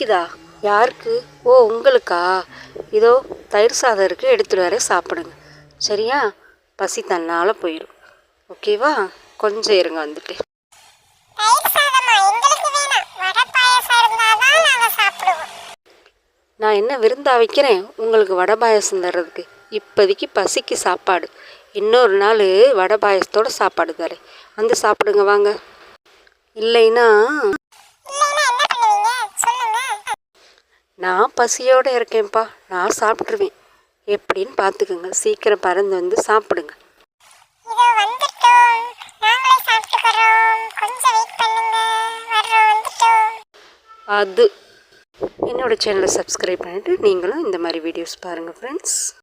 பசிக்குதா? யாருக்கு? ஓ உங்களுக்கா? இதோ தயிர் சாதம் இருக்குது, எடுத்துகிட்டு வர சாப்பிடுங்க. சரியா? பசி தன்னால் போயிடும். ஓகேவா? கொஞ்சம் இருங்க, வந்துட்டு. நான் என்ன விருந்தா வைக்கிறேன் உங்களுக்கு வடை பாயசம் தர்றதுக்கு? இப்போதைக்கு பசிக்கு சாப்பாடு. இன்னொரு நாள் வடை பாயசத்தோட சாப்பாடு தரேன், வந்து சாப்பிடுங்க வாங்க. இல்லைன்னா நான் பசியோடு இருக்கேன்ப்பா, நான் சாப்பிட்ருவேன். எப்படின்னு பார்த்துக்குங்க. சீக்கிரம் பறந்து வந்து சாப்பிடுங்க. அது என்னோடய சேனலை சப்ஸ்கிரைப் பண்ணிவிட்டு நீங்களும் இந்த மாதிரி வீடியோஸ் பாருங்கள் ஃப்ரெண்ட்ஸ்.